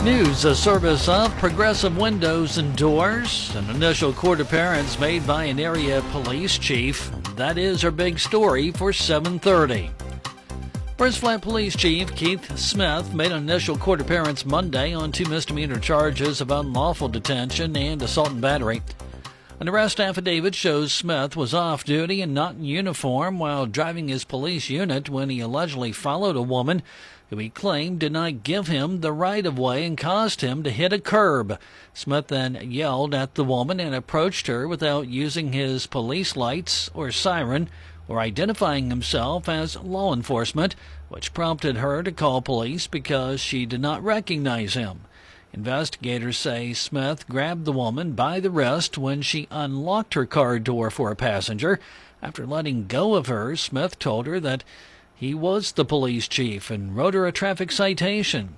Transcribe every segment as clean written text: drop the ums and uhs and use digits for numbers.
News, a service of Progressive Windows and Doors. An initial court appearance made by an area police chief. That is our big story for 7:30. Prince Flat Police Chief Keith Smith made an initial court appearance Monday on 2 misdemeanor charges of unlawful detention and assault and battery. An arrest affidavit shows Smith was off duty and not in uniform while driving his police unit when he allegedly followed a woman who he claimed did not give him the right-of-way and caused him to hit a curb. Smith then yelled at the woman and approached her without using his police lights or siren or identifying himself as law enforcement, which prompted her to call police because she did not recognize him. Investigators say Smith grabbed the woman by the wrist when she unlocked her car door for a passenger. After letting go of her, Smith told her that he was the police chief and wrote her a traffic citation.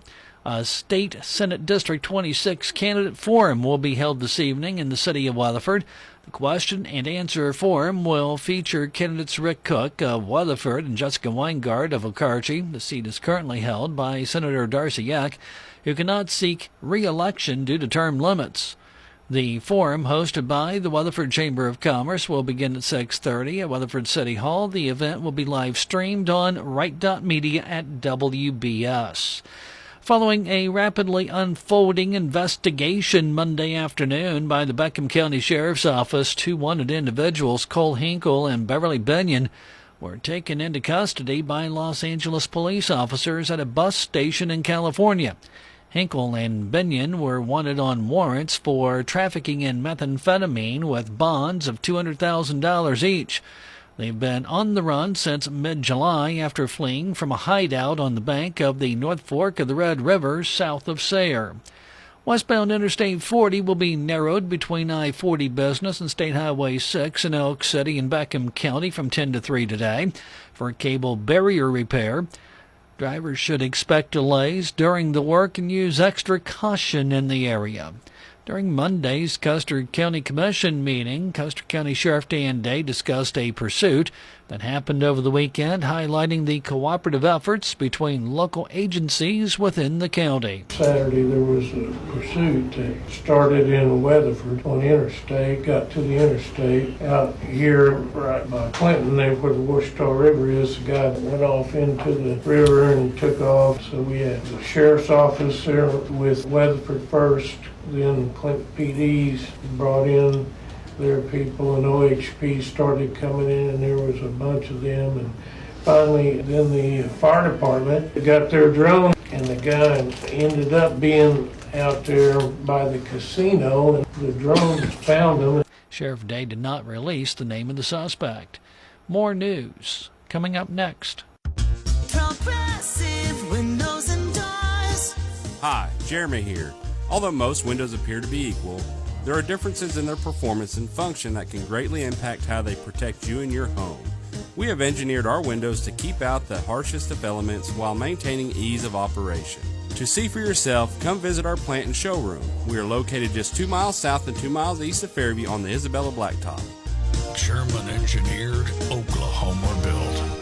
A State Senate District 26 candidate forum will be held this evening in the city of Weatherford. The question and answer forum will feature candidates Rick Cook of Weatherford and Jessica Weingart of Okarche. The seat is currently held by Senator Darcy Yeck, who cannot seek re-election due to term limits. The forum, hosted by the Weatherford Chamber of Commerce, will begin at 6:30 at Weatherford City Hall. The event will be live-streamed on Right.Media at WBS. Following a rapidly unfolding investigation Monday afternoon by the Beckham County Sheriff's Office, 2 wanted individuals, Cole Hinkle and Beverly Binion, were taken into custody by Los Angeles police officers at a bus station in California. Hinkle and Binion were wanted on warrants for trafficking in methamphetamine with bonds of $200,000 each. They've been on the run since mid-July after fleeing from a hideout on the bank of the North Fork of the Red River south of Sayre. Westbound Interstate 40 will be narrowed between I-40 Business and State Highway 6 in Elk City and Beckham County from 10 to 3 today for cable barrier repair. Drivers should expect delays during the work and use extra caution in the area. During Monday's Custer County Commission meeting, Custer County Sheriff Dan Day discussed a pursuit that happened over the weekend, highlighting the cooperative efforts between local agencies within the county. Saturday there was a pursuit that started in Weatherford on interstate, got to the interstate out here right by Clinton, there where the Washita River is. The guy went off into the river and took off. So we had the sheriff's office there with Weatherford first, then Clinton PD's brought in their people, and OHP started coming in, and there was a bunch of them. And finally, then the fire department got their drone, and the guy ended up being out there by the casino, and the drone found him. Sheriff Day did not release the name of the suspect. More news coming up next. Progressive Windows and Doors. Hi, Jeremy here. Although most windows appear to be equal, there are differences in their performance and function that can greatly impact how they protect you and your home. We have engineered our windows to keep out the harshest of elements while maintaining ease of operation. To see for yourself, come visit our plant and showroom. We are located just 2 miles south and 2 miles east of Fairview on the Isabella Blacktop. German engineered, Oklahoma built.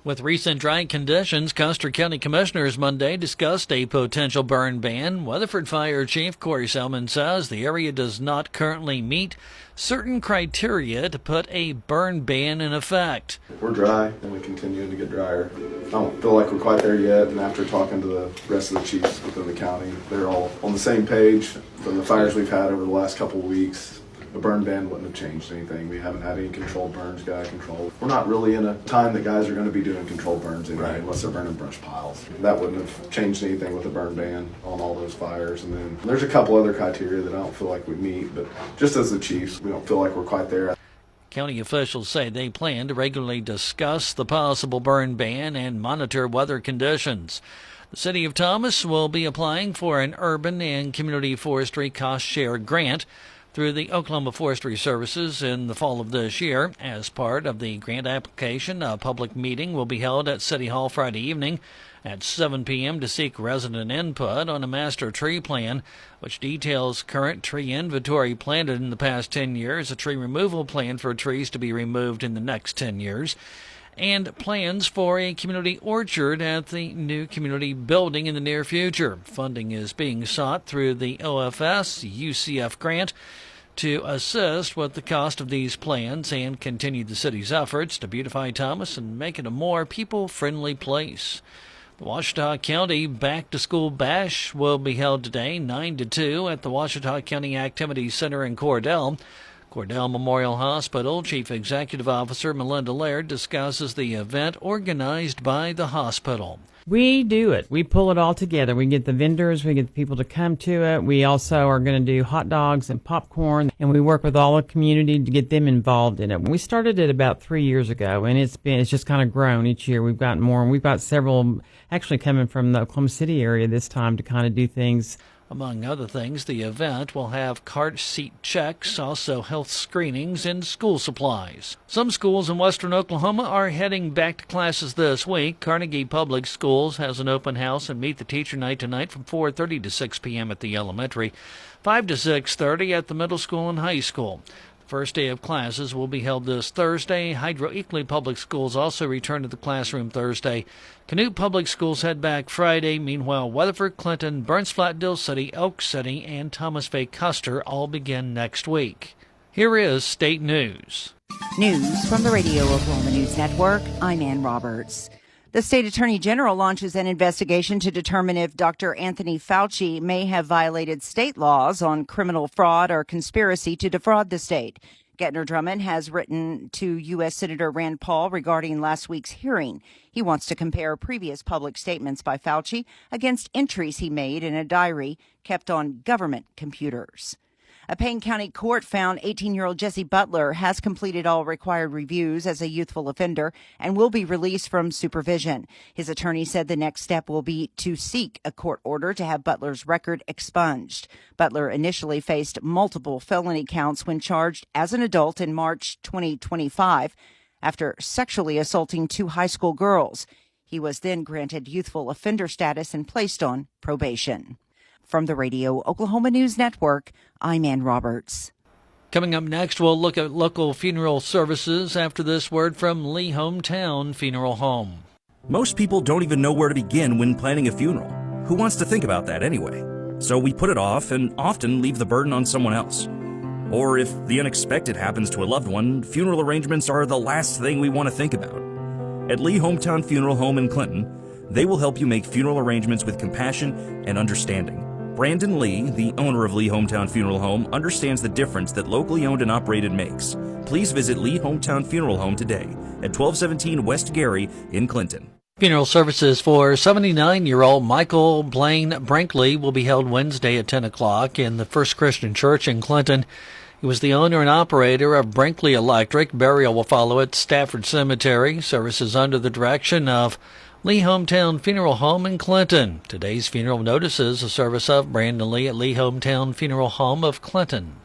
With recent dry conditions, Custer County Commissioners Monday discussed a potential burn ban. Weatherford Fire Chief Corey Selman says the area does not currently meet certain criteria to put a burn ban in effect. We're dry and we continue to get drier. I don't feel like we're quite there yet, and after talking to the rest of the chiefs within the county, they're all on the same page. From the fires we've had over the last couple of weeks, a burn ban wouldn't have changed anything. We haven't had any controlled burns guy control. We're not really in a time that guys are going to be doing controlled burns anyway, unless they're burning brush piles. That wouldn't have changed anything with a burn ban on all those fires. And then there's a couple other criteria that I don't feel like we meet, but just as the chiefs, we don't feel like we're quite there. County officials say they plan to regularly discuss the possible burn ban and monitor weather conditions. The City of Thomas will be applying for an urban and community forestry cost share grant through the Oklahoma Forestry Services in the fall of this year. As part of the grant application, a public meeting will be held at City Hall Friday evening at 7 p.m. to seek resident input on a master tree plan, which details current tree inventory planted in the past 10 years, a tree removal plan for trees to be removed in the next 10 years, and plans for a community orchard at the new community building in the near future. Funding is being sought through the OFS UCF grant to assist with the cost of these plans and continue the city's efforts to beautify Thomas and make it a more people-friendly place. The Ouachita County Back to School Bash will be held today, 9 to 2, at the Ouachita County Activities Center in Cordell. Cordell Memorial Hospital Chief Executive Officer Melinda Laird discusses the event organized by the hospital. We do it. We pull it all together. We get the vendors, we get the people to come to it. We also are going to do hot dogs and popcorn, and we work with all the community to get them involved in it. We started it about 3 years ago, and it's just kind of grown each year. We've gotten more, and we've got several actually coming from the Oklahoma City area this time to kind of do things. Among other things, the event will have car seat checks, also health screenings, and school supplies. Some schools in western Oklahoma are heading back to classes this week. Carnegie Public Schools has an open house and meet the teacher night tonight from 4:30 to 6 p.m. at the elementary, 5 to 6:30 at the middle school and high school. First day of classes will be held this Thursday. Hydro-Eakly Public Schools also return to the classroom Thursday. Canute Public Schools head back Friday. Meanwhile, Weatherford, Clinton, Burns Flat, Dill City, Elk City, and Thomas Bay Custer all begin next week. Here is State News. News from the Radio Oklahoma News Network. I'm Ann Roberts. The state attorney general launches an investigation to determine if Dr. Anthony Fauci may have violated state laws on criminal fraud or conspiracy to defraud the state. Gettner Drummond has written to U.S. Senator Rand Paul regarding last week's hearing. He wants to compare previous public statements by Fauci against entries he made in a diary kept on government computers. A Payne County court found 18-year-old Jesse Butler has completed all required reviews as a youthful offender and will be released from supervision. His attorney said the next step will be to seek a court order to have Butler's record expunged. Butler initially faced multiple felony counts when charged as an adult in March 2025 after sexually assaulting 2 high school girls. He was then granted youthful offender status and placed on probation. From the Radio Oklahoma News Network, I'm Ann Roberts. Coming up next, we'll look at local funeral services after this word from Lee Hometown Funeral Home. Most people don't even know where to begin when planning a funeral. Who wants to think about that anyway? So we put it off and often leave the burden on someone else. Or if the unexpected happens to a loved one, funeral arrangements are the last thing we want to think about. At Lee Hometown Funeral Home in Clinton, they will help you make funeral arrangements with compassion and understanding. Brandon Lee, the owner of Lee Hometown Funeral Home, understands the difference that locally owned and operated makes. Please visit Lee Hometown Funeral Home today at 1217 West Gary in Clinton. Funeral services for 79-year-old Michael Blaine Brinkley will be held Wednesday at 10 o'clock in the First Christian Church in Clinton. He was the owner and operator of Brinkley Electric. Burial will follow at Stafford Cemetery. Services under the direction of Lee Hometown Funeral Home in Clinton. Today's funeral notices a service of Brandon Lee at Lee Hometown Funeral Home of Clinton.